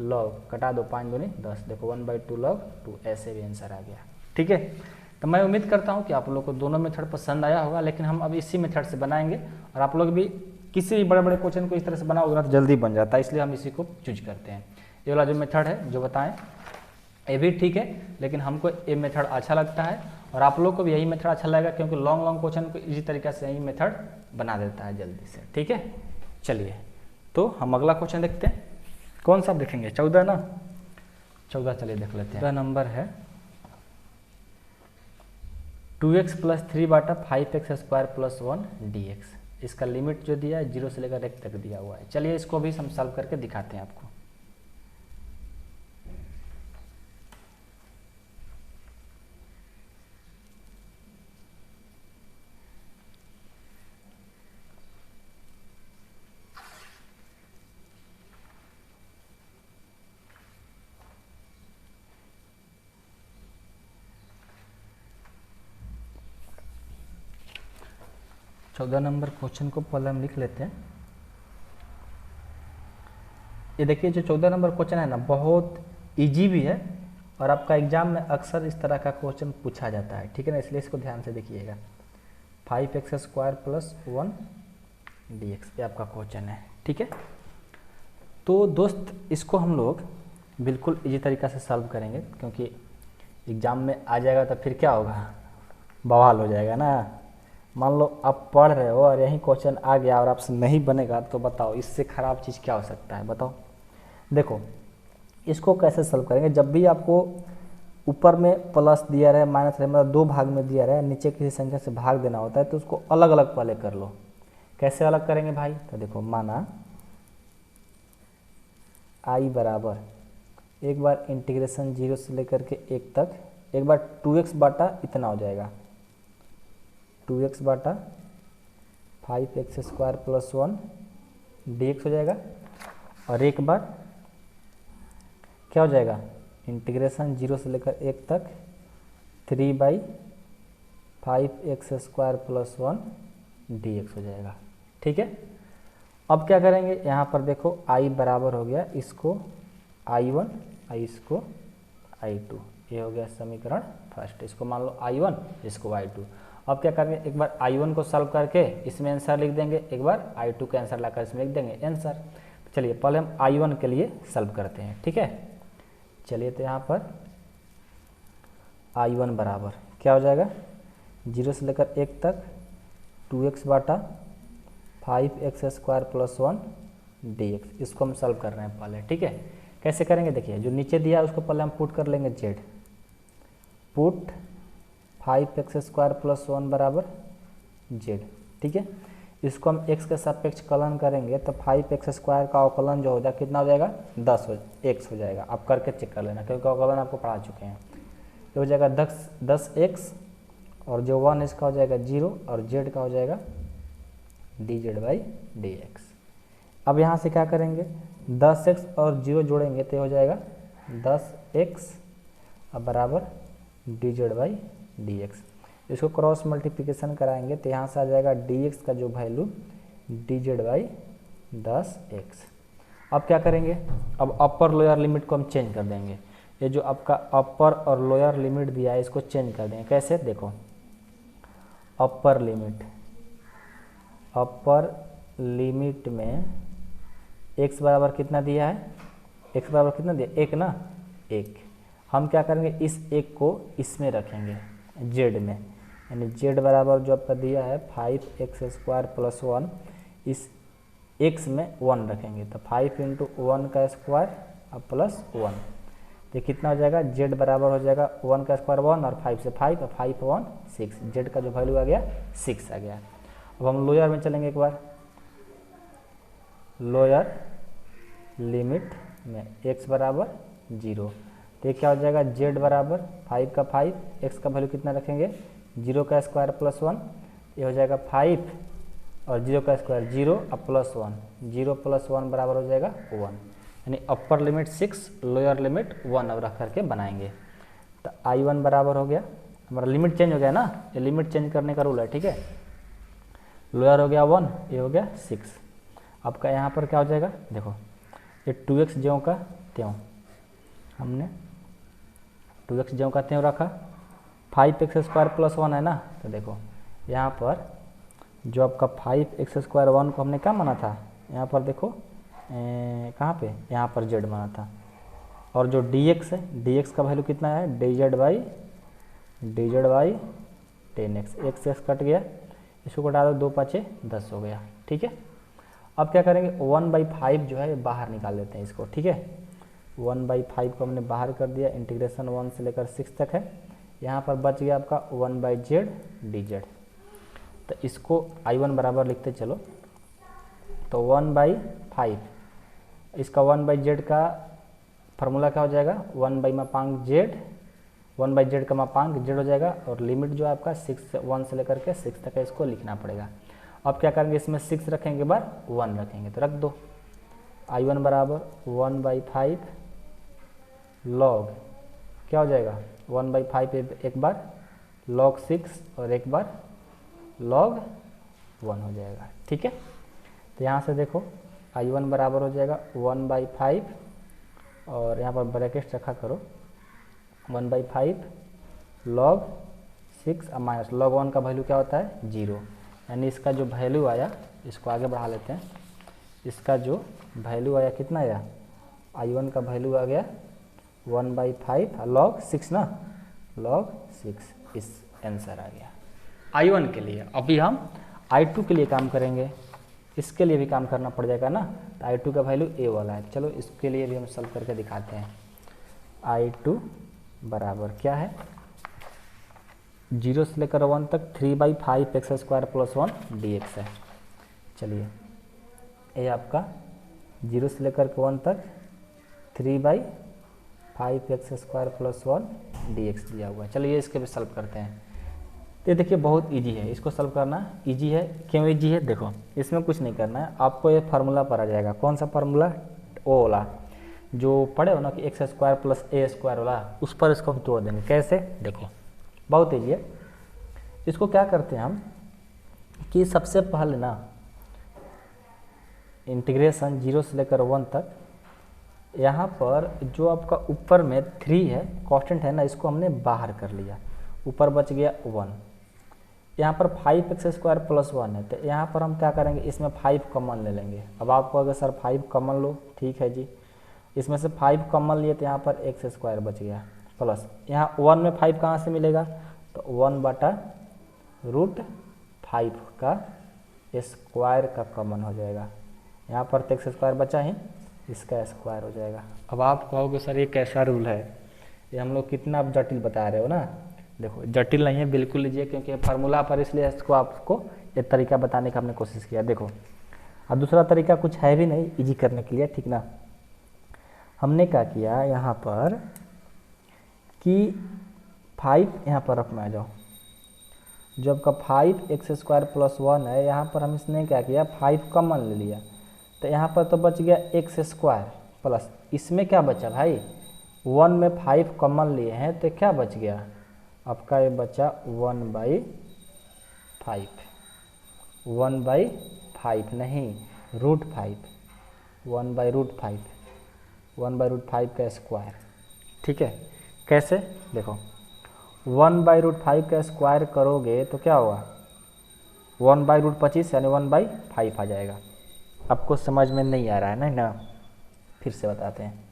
log, कटा दो 5 दूनी 10, देखो 1/2 log 2, ऐसे भी आंसर आ गया, ठीक है। तो मैं उम्मीद करता हूँ कि आप लोग को दोनों मेथड पसंद आया होगा, लेकिन हम अब इसी मेथड से बनाएंगे, और आप लोग भी किसी भी बड़े बड़े क्वेश्चन को इस तरह से बनाओगे ना तो जल्दी बन जाता है, इसलिए हम इसी को चूज करते हैं। ये वाला जो मेथड है जो बताएं ये भी ठीक है, लेकिन हमको ये मेथड अच्छा लगता है, और आप लोग को भी यही मेथड अच्छा लगेगा, क्योंकि लॉन्ग क्वेश्चन को इसी तरीके से यही मेथड बना देता है जल्दी से, ठीक है। चलिए तो हम अगला क्वेश्चन देखते हैं। कौन सा देखेंगे? 14 ना, 14 चलिए देख लेते हैं। 14 नंबर है 2x + 3 बटा 5x² + 1 dx। इसका लिमिट जो दिया है 0 से लेकर 1 तक दिया हुआ है। चलिए इसको भी हम सॉल्व करके दिखाते हैं आपको। चौदह नंबर क्वेश्चन को पहले हम लिख लेते हैं। ये देखिए जो 14 नंबर क्वेश्चन है ना, बहुत इजी भी है और आपका एग्जाम में अक्सर इस तरह का क्वेश्चन पूछा जाता है, ठीक है ना, इसलिए इसको ध्यान से देखिएगा। 5x² + 1 dx ये आपका क्वेश्चन है, ठीक है। तो दोस्त इसको हम लोग बिल्कुल इजी तरीका से सॉल्व करेंगे, क्योंकि एग्ज़ाम में आ जाएगा तो फिर क्या होगा, बवाल हो जाएगा ना। मान लो आप पढ़ रहे हो और यही क्वेश्चन आ गया और आपसे नहीं बनेगा, तो बताओ इससे ख़राब चीज़ क्या हो सकता है, बताओ। देखो इसको कैसे सॉल्व करेंगे, जब भी आपको ऊपर में प्लस दिया रहे माइनस रहे, मतलब 2 भाग में दिया रहे, नीचे किसी संख्या से भाग देना होता है, तो उसको अलग अलग पहले कर लो। कैसे अलग करेंगे भाई? तो देखो माना I बराबर, एक बार इंटीग्रेशन 0 से लेकर के 1 तक, एक बार 2x बटा इतना हो जाएगा, 2x बटा 5x² + 1 dx हो जाएगा। और एक बार क्या हो जाएगा, इंटीग्रेशन 0 से लेकर 1 तक 3/5x² + 1 dx हो जाएगा, ठीक है। अब क्या करेंगे, यहाँ पर देखो I बराबर हो गया, इसको I1, इसको I2, ये हो गया समीकरण फर्स्ट। इसको मान लो I1, इसको I2। अब क्या करेंगे, एक बार I1 को सॉल्व करके इसमें आंसर लिख देंगे, एक बार I2 का आंसर लाकर इसमें लिख देंगे आंसर। चलिए पहले हम I1 के लिए सॉल्व करते हैं, ठीक है। चलिए तो यहाँ पर I1 बराबर क्या हो जाएगा, 0 से लेकर 1 तक 2x बटा 5x² + 1 dx। इसको हम सॉल्व कर रहे हैं पहले, ठीक है। कैसे करेंगे देखिए, जो नीचे दिया है उसको पहले हम पुट कर लेंगे z, पुट 5x² + 1 बराबर z, ठीक है। इसको हम x के सापेक्ष कलन करेंगे तो 5x² का अवकलन जो हो जाएगा कितना हो जाएगा, 10x हो जाएगा। आप करके चेक कर लेना, क्योंकि अवकलन आपको पढ़ा चुके हैं। ये हो जाएगा 10x, और जो 1 इसका हो जाएगा 0, और z का हो जाएगा dz/dx। अब यहाँ से क्या करेंगे, 10x और 0 जोड़ेंगे तो हो जाएगा 10x बराबर dz/dx। इसको क्रॉस मल्टीप्लिकेशन कराएंगे तो यहाँ से आ जाएगा dx का जो वैल्यू dz/10x। अब क्या करेंगे, अब अपर लोअर लिमिट को हम चेंज कर देंगे। ये जो आपका अपर और लोअर लिमिट दिया है इसको चेंज कर देंगे। कैसे देखो, अपर लिमिट में x बराबर कितना दिया है, x बराबर कितना दिया, 1 ना, 1। हम क्या करेंगे, इस 1 को इसमें रखेंगे z में, यानी z बराबर जो आपका दिया है 5x² + 1, इस x में 1 रखेंगे तो 5 × 1 का स्क्वायर प्लस 1, तो कितना हो जाएगा, z बराबर हो जाएगा 1 का स्क्वायर 1 और 5 से 5 और 5 1 6, z का जो वैल्यू आ गया 6 आ गया। अब हम लोअर में चलेंगे, एक बार लोअर लिमिट में x बराबर 0, तो ये क्या हो जाएगा, z बराबर 5 का 5, x का वैल्यू कितना रखेंगे, 0 का स्क्वायर प्लस 1, ये हो जाएगा 5 और 0 का स्क्वायर 0 और प्लस 1, 0 + 1 बराबर हो जाएगा 1, यानी अपर लिमिट 6 लोअर लिमिट 1 अब रख करके बनाएंगे। तो I1 बराबर हो गया, हमारा लिमिट चेंज हो गया ना, ये लिमिट चेंज करने का रूल है, ठीक है। लोअर हो गया 1, ये हो गया 6। आपका यहाँ पर क्या हो जाएगा, देखो ये 2x ज्यों का त्यों, हमने 2x ज्यों का त्यों रखा, 5x² + 1 है ना, तो देखो यहाँ पर जो आपका 5x² 1 को हमने क्या माना था, यहाँ पर देखो कहाँ पे, यहाँ पर z माना था। और जो dx है, dx का वैल्यू कितना है, dz/10x, x कट गया, इसको घटा दो, 2 × 5 = 10 हो गया, ठीक है। अब क्या करेंगे 1/5 जो है बाहर निकाल लेते हैं इसको, ठीक है। 1/5 को हमने बाहर कर दिया, इंटीग्रेशन 1 से लेकर 6 तक है। यहाँ पर बच गया आपका 1/z dz। तो इसको I1 बराबर लिखते चलो, तो 1/5, इसका 1/z का फार्मूला क्या हो जाएगा, 1/z, 1/z का मापांक z हो जाएगा, और लिमिट जो है आपका 1 से लेकर के 6 तक है, इसको लिखना पड़ेगा। अब क्या करेंगे, इसमें 6 रखेंगे के बाद 1 रखेंगे, तो रख दो। I1 बराबर 1/5 log क्या हो जाएगा, 1/5 एक बार log 6 और एक बार log 1 हो जाएगा, ठीक है। तो यहाँ से देखो I1 बराबर हो जाएगा 1/5, और यहाँ पर ब्रैकेट रखा करो, 1/5 log 6 और माइनस log 1 का वैल्यू क्या होता है 0, यानी इसका जो वैल्यू आया, इसको आगे बढ़ा लेते हैं, इसका जो वैल्यू आया कितना आया, I1 का वैल्यू आ गया 1/5 log 6 ना, log 6, इस आंसर आ गया I1 के लिए। अभी हम I2 के लिए काम करेंगे, इसके लिए भी काम करना पड़ जाएगा ना, तो I2 का वैल्यू ए वाला है। चलो इसके लिए भी हम सॉल्व करके दिखाते हैं। I2 बराबर क्या है, 0 से लेकर 1 तक 3/5x² + 1 dx है। चलिए ये आपका 0 से लेकर के 1 तक 3/5x² + 1 dx दिया हुआ है। चलिए इसके भी सॉल्व करते हैं। ये देखिए बहुत इजी है, इसको सॉल्व करना इजी है। क्यों इजी है, देखो इसमें कुछ नहीं करना है, आपको ये फार्मूला पर आ जाएगा। कौन सा फार्मूला, ओ वाला जो पढ़े हो ना कि x² + a² वाला, उस पर इसको हम तोड़ देंगे। कैसे, देखो बहुत ईजी है। इसको क्या करते हैं हम कि सबसे पहले ना इंटीग्रेशन 0 से लेकर 1 तक, यहाँ पर जो आपका ऊपर में 3 है कांस्टेंट है ना, इसको हमने बाहर कर लिया, ऊपर बच गया 1। यहाँ पर 5x² + 1 है, तो यहाँ पर हम क्या करेंगे, इसमें 5 कॉमन ले लेंगे। अब आपको अगर सर 5 कॉमन लो, ठीक है जी, इसमें से 5 कॉमन लिए तो यहाँ पर x² बच गया, प्लस यहाँ 1 में 5 कहाँ से मिलेगा, तो 1/√5 का स्क्वायर का कॉमन हो जाएगा। यहाँ पर तो x² बचा ही, इसका स्क्वायर हो जाएगा। अब आप कहोगे सर ये कैसा रूल है, ये हम लोग कितना आप जटिल बता रहे हो ना। देखो जटिल नहीं है, बिल्कुल लीजिए, क्योंकि फार्मूला पर इसलिए इसको आपको एक तरीका बताने का हमने कोशिश किया। देखो अब दूसरा तरीका कुछ है भी नहीं इजी करने के लिए, ठीक ना। हमने क्या किया यहाँ पर कि 5 यहाँ पर अपना आ जाओ, जो आपका 5x² + 1 है, यहाँ पर हम इसने क्या किया 5 कॉमन ले लिया, तो यहाँ पर तो बच गया x² प्लस इसमें क्या बचा भाई, 1 में 5 कॉमन लिए हैं, तो क्या बच गया आपका, ये बचा 1/5, 1/5 नहीं √5, 1/√5, 1/√5 का स्क्वायर, ठीक है। कैसे, देखो 1/√5 का स्क्वायर करोगे तो क्या होगा, 1/√25 यानी 1/5 आ जाएगा। आपको समझ में नहीं आ रहा है ना, फिर से बताते हैं।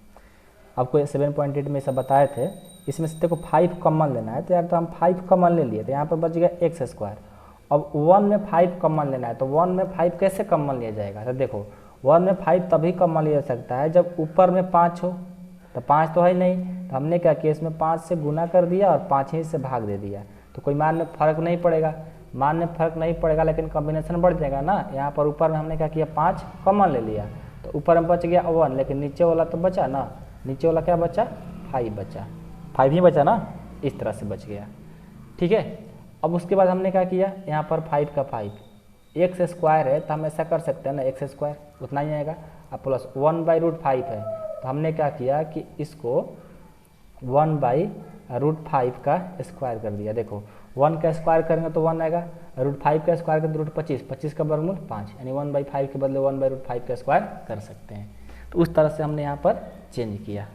आपको 7.8 में सब बताए थे, इसमें से देखो 5 कॉमन लेना है, तो यार तो हम 5 कॉमन ले लिए, तो यहाँ पर बच गया x²। अब 1 में 5 कॉमन लेना है, तो 1 में 5 कैसे कॉमन लिया जाएगा, तो देखो 1 में 5 तभी कॉमन लिया जा सकता है जब ऊपर में 5 हो, तो 5 तो है नहीं, तो हमने क्या किया इसमें 5 से गुना कर दिया और 5 ही से भाग दे दिया, तो कोई मान में फर्क नहीं पड़ेगा, मान में फर्क नहीं पड़ेगा, लेकिन कॉम्बिनेशन बढ़ जाएगा ना। यहाँ पर ऊपर में हमने क्या किया 5 कॉमन ले लिया, तो ऊपर में बच गया 1, लेकिन नीचे वाला तो बचा ना, नीचे वाला क्या बचा 5 बचा, 5 ही बचा ना, इस तरह से बच गया, ठीक है। अब उसके बाद हमने क्या किया, यहाँ पर 5 का 5 x² है, तो हम ऐसा कर सकते हैं ना, x² उतना ही आएगा, अब प्लस 1/√5 है, तो हमने क्या किया कि इसको 1/√5 का स्क्वायर कर दिया। देखो 1 का स्क्वायर करेंगे तो 1 आएगा, √5 का स्क्वायर करेंगे तो √25, 25 का वर्गमूल 5, यानी 1/5 के बदले 1/√5 का स्क्वायर कर सकते हैं। तो उस तरह से हमने यहाँ पर चेंज किया।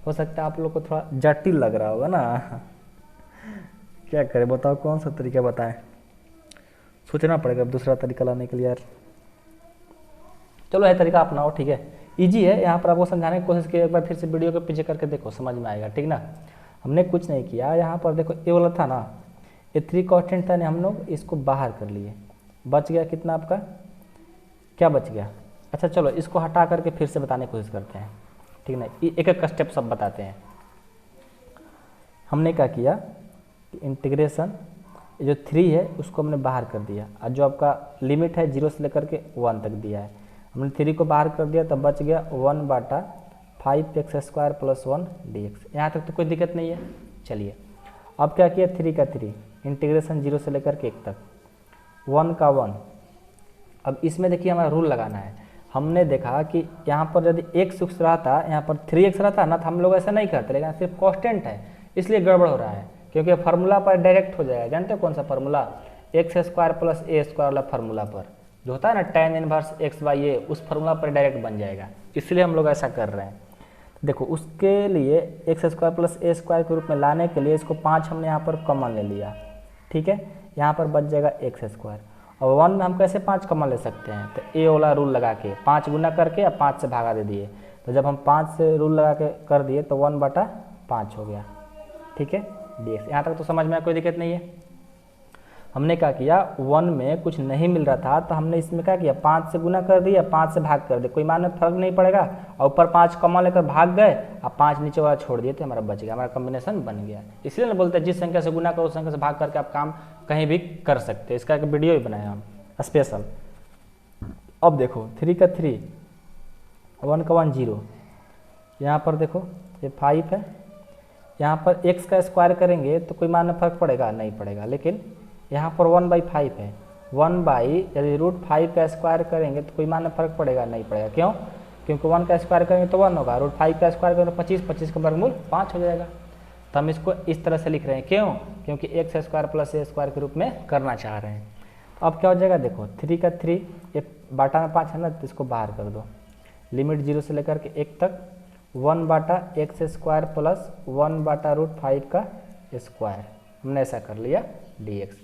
हो सकता है आप लोग को थोड़ा जटिल लग रहा होगा ना, क्या करें बताओ, कौन सा तरीका बताएं, सोचना पड़ेगा दूसरा तरीका लाने के लिए यार। चलो यह तरीका अपनाओ, ठीक है, इजी है। यहाँ पर आपको समझाने की कोशिश की, एक बार फिर से वीडियो के पीछे करके देखो, समझ में आएगा, ठीक ना। हमने कुछ नहीं किया, यहाँ पर देखो ये वाला था ना, ये 3 कांस्टेंट था, हम लोग इसको बाहर कर लिए, बच गया कितना आपका, क्या बच गया। अच्छा चलो इसको हटा करके फिर से बताने की कोशिश करते हैं, ठीक ना, एक एक स्टेप सब बताते हैं। हमने क्या किया, इंटीग्रेशन जो 3 है उसको हमने बाहर कर दिया, और जो आपका लिमिट है 0 से लेकर के 1 तक दिया है, हमने 3 को बाहर कर दिया, तब बच गया 1/5x² + 1 dx। यहाँ तक तो कोई दिक्कत नहीं है। चलिए अब क्या किया, 3 का 3 इंटीग्रेशन 0 से लेकर के 1 तक, 1 का 1। अब इसमें देखिए हमारा रूल लगाना है। हमने देखा कि यहाँ पर यदि x रहता, यहाँ पर 3x रहता ना, तो हम लोग ऐसा नहीं करते, लेकिन सिर्फ कांस्टेंट है इसलिए गड़बड़ हो रहा है, क्योंकि फार्मूला पर डायरेक्ट हो जाएगा। जानते हो कौन सा फार्मूला, x² + a² वाला फार्मूला पर जो होता है ना tan इनवर्स x/a, उस फार्मूला पर डायरेक्ट बन जाएगा, इसलिए हम लोग ऐसा कर रहे हैं। देखो उसके लिए x² + a² के रूप में लाने के लिए इसको 5 हमने यहाँ पर कॉमन ले लिया, ठीक है, यहाँ पर बच जाएगा x²। और 1 में हम कैसे 5 कॉमन ले सकते हैं, तो ए वाला रूल लगा के 5 गुना करके या 5 से भागा दे दिए, तो जब हम 5 से रूल लगा के कर दिए तो 1/5 हो गया, ठीक है dx। यहाँ तक तो समझ में कोई दिक्कत नहीं है। हमने क्या किया, 1 में कुछ नहीं मिल रहा था तो हमने इसमें क्या किया, 5 से गुना कर दिया, 5 से भाग कर दिया, कोई मान में फर्क नहीं पड़ेगा, और ऊपर 5 कॉमन लेकर भाग गए और 5 नीचे वाला छोड़ दिए तो हमारा बच गया, हमारा कॉम्बिनेशन बन गया। इसलिए ना बोलते हैं जिस संख्या से गुना करो उस संख्या से भाग करके आप काम कहीं भी कर सकते हैं। इसका एक वीडियो भी बनाया हम स्पेशल। अब देखो 3 का 3, 1 का 1 0, यहाँ पर देखो ये 5 है, यहाँ पर x का स्क्वायर करेंगे तो कोई मान में फर्क पड़ेगा, नहीं पड़ेगा, लेकिन यहाँ पर 1/5 है, 1 यदि √5 का स्क्वायर करेंगे तो कोई मान में फर्क पड़ेगा, नहीं पड़ेगा। क्यों, क्योंकि 1 का स्क्वायर करेंगे तो 1 होगा, √5 का स्क्वायर करेंगे तो 25, 25 का वर्गमूल 5 हो जाएगा। तो हम इसको इस तरह से लिख रहे हैं, क्यों, क्योंकि x² + a² के रूप में करना चाह रहे हैं। तो अब क्या हो जाएगा, देखो 3 का 3, ये बाटा में 5 है ना, तो इसको बाहर कर दो, लिमिट 0 से लेकर के 1 तक, 1/x² + 1/√5 का स्क्वायर, हमने ऐसा कर लिया dx।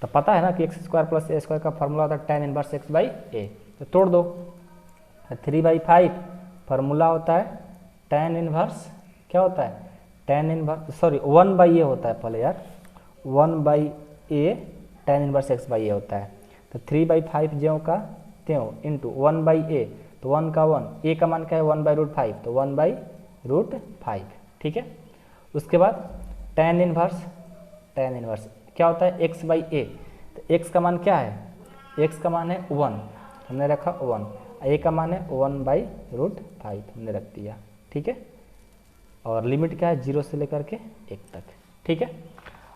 तो पता है ना कि x² + a² का फार्मूला होता है tan इनवर्स x/a, तो तोड़ दो, 3/5 फार्मूला होता है tan इनवर्स, क्या होता है, tan इनवर्स, सॉरी 1/a होता है पहले यार, 1/a tan इनवर्स x/a होता है। तो 3/5 ज्यों का त्यों इंटू 1/a, तो 1 का 1, a का मान क्या है 1/√5, तो 1/√5, ठीक है। उसके बाद tan इनवर्स क्या होता है x/a, तो x का मान क्या है, x का मान है 1, हमने रखा 1, a का मान है 1/√5 हमने रख दिया, ठीक है। और लिमिट क्या है 0 से लेकर के 1 तक, ठीक है।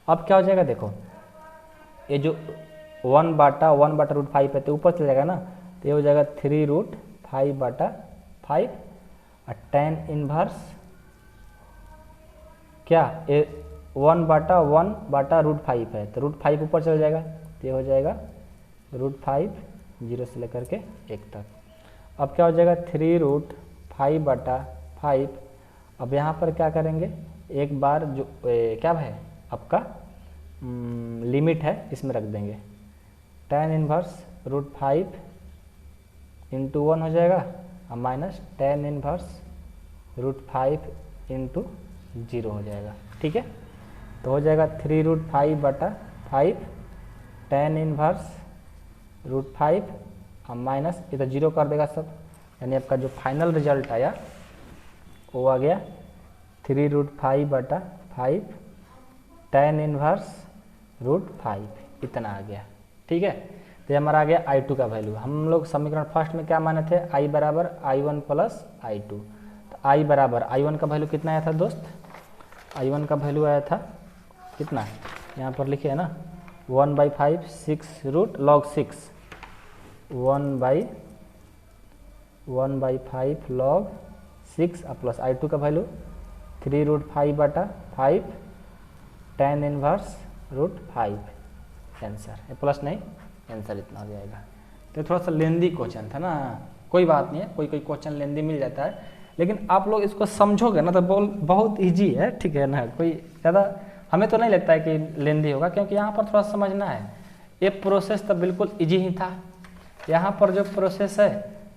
अब क्या हो जाएगा, देखो ये जो 1/√5 है तो ऊपर चले जाएगा ना, तो ये हो जाएगा 3√5/5, और tan इनवर्स क्या, 1/1/√5 है, तो √5 ऊपर चल जाएगा, तो ये हो जाएगा √5 0 से लेकर के 1 तक। अब क्या हो जाएगा 3√5/5। अब यहाँ पर क्या करेंगे, एक बार जो क्या है आपका लिमिट है इसमें रख देंगे, tan इनवर्स √5 × 1 हो जाएगा, और माइनस tan इनवर्स √5 × 0 हो जाएगा, ठीक है। तो हो जाएगा 3√5/5 tan इनवर्स √5 और माइनस ये तो 0 कर देगा सब, यानी आपका जो फाइनल रिजल्ट आया वो आ गया 3√5/5 tan इनवर्स √5, इतना आ गया, ठीक है। तो ये हमारा आ गया I2 का वैल्यू। हम लोग समीकरण फर्स्ट में क्या माने थे, I = I1 + I2। तो I बराबर I1 का वैल्यू कितना आया था दोस्त, I1 का वैल्यू आया था कितना, यहाँ पर लिखे है ना 1/5 6 log 6, 1/5 log 6 प्लस I2 का वैल्यू 3√5/5 tan इनवर्स √5, आंसर है, प्लस नहीं आंसर इतना हो जाएगा। तो थोड़ा सा लेंदी क्वेश्चन था ना, कोई बात नहीं है, कोई क्वेश्चन लेंदी मिल जाता है, लेकिन आप लोग इसको समझोगे ना तो बहुत इजी है, ठीक है ना। कोई ज़्यादा हमें तो नहीं लगता है कि लेंदी होगा, क्योंकि यहाँ पर थोड़ा समझना है। ये प्रोसेस तो बिल्कुल इजी ही था। यहाँ पर जो प्रोसेस है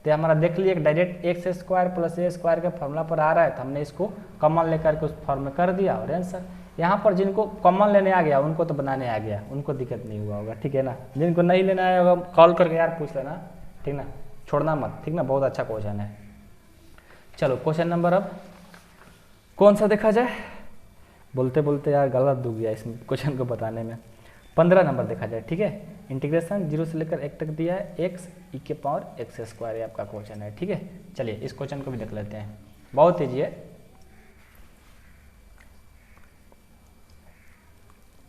तो हमारा देख लिए डायरेक्ट x² + a² के फॉर्मूला पर आ रहा है, तो हमने इसको कॉमन लेकर के उस फॉर्म में कर दिया और आंसर। यहाँ पर जिनको कॉमन लेने आ गया उनको तो बनाने आ गया, उनको दिक्कत नहीं हुआ होगा, ठीक है ना। जिनको नहीं लेना आया होगा कॉल करके यार पूछ लेना, ठीक ना। छोड़ना मत, ठीक ना, बहुत अच्छा क्वेश्चन है। चलो क्वेश्चन नंबर अब कौन सा देखा जाए, बोलते बोलते यार गलत दूँ गया इस क्वेश्चन को बताने में। 15 नंबर देखा जाए, ठीक है। इंटीग्रेशन 0 से लेकर 1 तक दिया है, एक्स ई के पावर एक्स स्क्वायर, ये आपका क्वेश्चन है, ठीक है। चलिए इस क्वेश्चन को भी देख लेते हैं, बहुत ईजी है।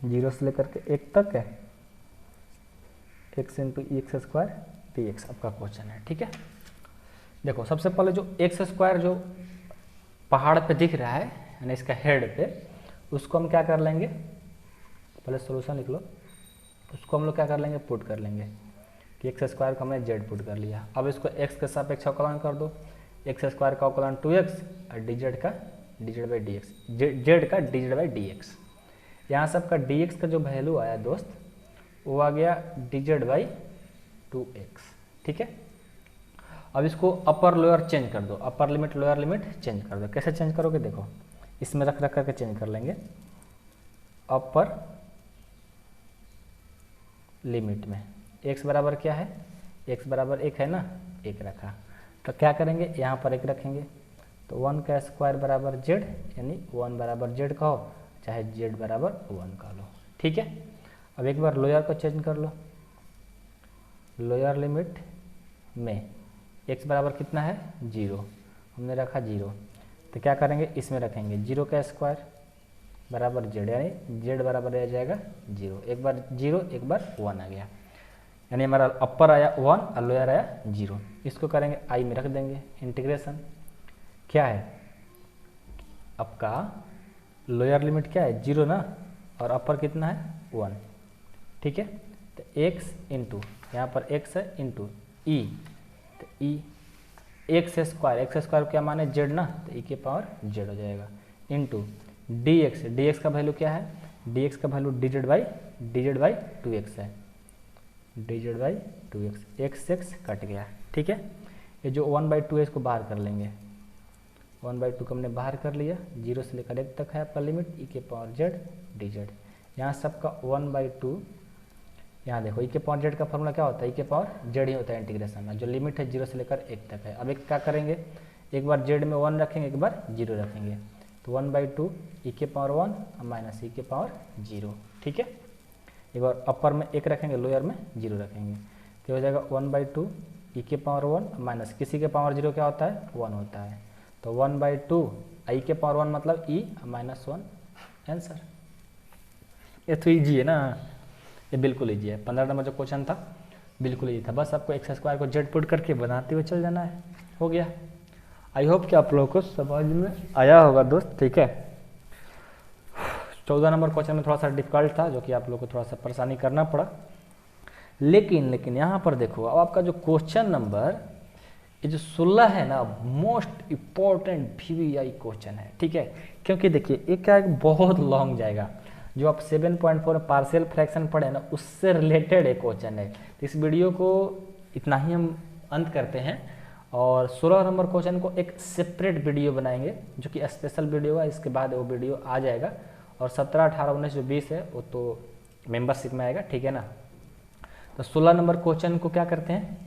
0 से लेकर के 1 तक है, एक्स इंटू ई एक्स स्क्वायर डी एक्स आपका क्वेश्चन है, ठीक है। देखो सबसे पहले जो एक्स स्क्वायर जो पहाड़ पे दिख रहा है, यानी इसका हेड पे, उसको हम क्या कर लेंगे, पहले सोल्यूशन लिख लो, उसको हम लोग क्या कर लेंगे, पुट कर लेंगे कि एक्स स्क्वायर को हमने जेड पुट कर लिया। अब इसको एक्स के सापेक्ष अवकलन कर दो, एक्स स्क्वायर का अवकलन 2x और डी जेड का D Z by D X, Z का D Z by D X. यहाँ सबका डी एक्स का जो वैल्यू आया दोस्त वो आ गया डी जेड बाई 2x, ठीक है। अब इसको अपर लोअर चेंज कर दो, upper limit lower limit change कर दो। कैसे चेंज करोगे, देखो इसमें रख रख करके चेंज कर लेंगे। अपर लिमिट में x बराबर क्या है, x बराबर 1 है ना, 1 रखा, तो क्या करेंगे, यहाँ पर 1 रखेंगे, तो 1 का स्क्वायर बराबर z, यानी 1 बराबर z कहो, चाहे z बराबर 1 कह लो, ठीक है। अब एक बार लोअर को चेंज कर लो, लोअर लिमिट में x बराबर कितना है 0, हमने रखा 0, तो क्या करेंगे, इसमें रखेंगे 0 का स्क्वायर बराबर z, यानी z बराबर आ जाएगा 0, एक बार 0 एक बार 1 आ गया, यानी हमारा अपर आया 1 और लोअर आया 0। इसको करेंगे i में रख देंगे, इंटीग्रेशन क्या है आपका, लोअर लिमिट क्या है 0 ना, और अपर कितना है 1, ठीक है। तो x इंटू यहाँ पर x है इंटू ई, तो ई एक्स स्क्वायर क्या माने z ना, तो e के पावर z हो जाएगा, इंटू dx का वैल्यू क्या है, dx का value D Z by 2x है, D Z by 2x, x cut गया, ठीक है। ये जो 1/2 है इसको बाहर कर लेंगे, 1/2 को हमने बाहर कर लिया, 0 से लेकर 1 तक है आपका लिमिट, e के पावर z डी जेड, यहाँ सबका 1/2, यहाँ देखो e के पावर z का फॉर्मूला क्या होता है, e के पावर z ही होता है इंटीग्रेशन में, जो लिमिट है 0 से लेकर 1 तक है। अब एक क्या करेंगे, एक बार z में 1 रखेंगे, एक बार 0 रखेंगे, तो 1/2 e के पावर 1 माइनस e के पावर 0, ठीक है। एक बार अपर में 1 रखेंगे, लोअर में 0 रखेंगे, तो हो जाएगा 1/2 e के पावर 1 माइनस किसी के पावर 0 क्या होता है 1 होता है, तो 1/2 i के पावर 1 मतलब e माइनस 1, आंसर। ये तो ईजी है ना, ये बिल्कुल ईजी है। 15 नंबर जो क्वेश्चन था बिल्कुल ईजी था, बस आपको एक्स स्क्वायर को जेड पुट करके बनाते हुए चल जाना है, हो गया। आई होप कि आप लोगों को समझ में आया होगा दोस्त, ठीक है। 14 नंबर क्वेश्चन में थोड़ा सा डिफिकल्ट था, जो कि आप लोगों को थोड़ा सा परेशानी करना पड़ा, लेकिन यहाँ पर देखो, अब आपका जो क्वेश्चन नंबर ये जो 16 है ना, मोस्ट इम्पोर्टेंट VVI क्वेश्चन है, ठीक है। क्योंकि देखिए एक क्या है, बहुत लॉन्ग जाएगा, जो आप 7.4 पार्शियल फ्रैक्शन पढ़े ना, उससे रिलेटेड एक क्वेश्चन है। तो इस वीडियो को इतना ही हम अंत करते हैं, और 16 नंबर क्वेश्चन को एक सेपरेट वीडियो बनाएंगे, जो कि स्पेशल वीडियो है, इसके बाद वो वीडियो आ जाएगा। और 17, 18, 19 जो 20 है वो तो मेंबरशिप में आएगा, ठीक है ना। तो 16 नंबर क्वेश्चन को क्या करते हैं,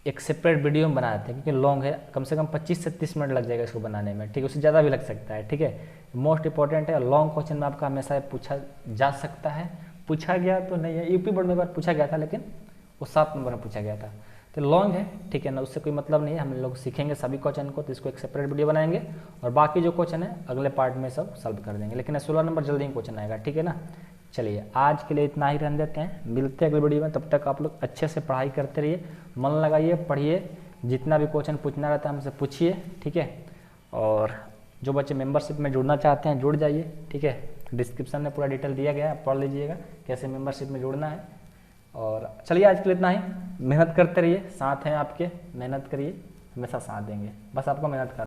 एक सेपरेट वीडियो में बना देते हैं, क्योंकि लॉन्ग है, कम से कम 25 से 30 मिनट लग जाएगा इसको बनाने में, ठीक है, उससे ज़्यादा भी लग सकता है, ठीक है। मोस्ट इंपॉर्टेंट है, लॉन्ग क्वेश्चन में आपका हमेशा पूछा जा सकता है, पूछा गया तो नहीं है, यूपी बोर्ड में एक बार पूछा गया था, लेकिन वो 7 नंबर में पूछा गया था, तो लॉन्ग है, ठीक है ना, उससे कोई मतलब नहीं है। हम लोग सीखेंगे सभी क्वेश्चन को, तो इसको एक सेपरेट वीडियो बनाएंगे, और बाकी जो क्वेश्चन है अगले पार्ट में सब सॉल्व कर देंगे, लेकिन 16 नंबर जल्दी ही क्वेश्चन आएगा, ठीक है ना। चलिए आज के लिए इतना ही रहने देते हैं, मिलते हैं अगले वीडियो में, तब तक आप लोग अच्छे से पढ़ाई करते रहिए, मन लगाइए, पढ़िए, जितना भी क्वेश्चन पूछना रहता है हमसे पूछिए, ठीक है। और जो बच्चे मेंबरशिप में जुड़ना चाहते हैं जुड़ जाइए, ठीक है, डिस्क्रिप्शन में पूरा डिटेल दिया गया है, पढ़ लीजिएगा कैसे मेंबरशिप में जुड़ना है। और चलिए आज के लिए इतना ही, मेहनत करते रहिए, साथ हैं आपके, मेहनत करिए, हमेशा साथ देंगे, बस आपको मेहनत कर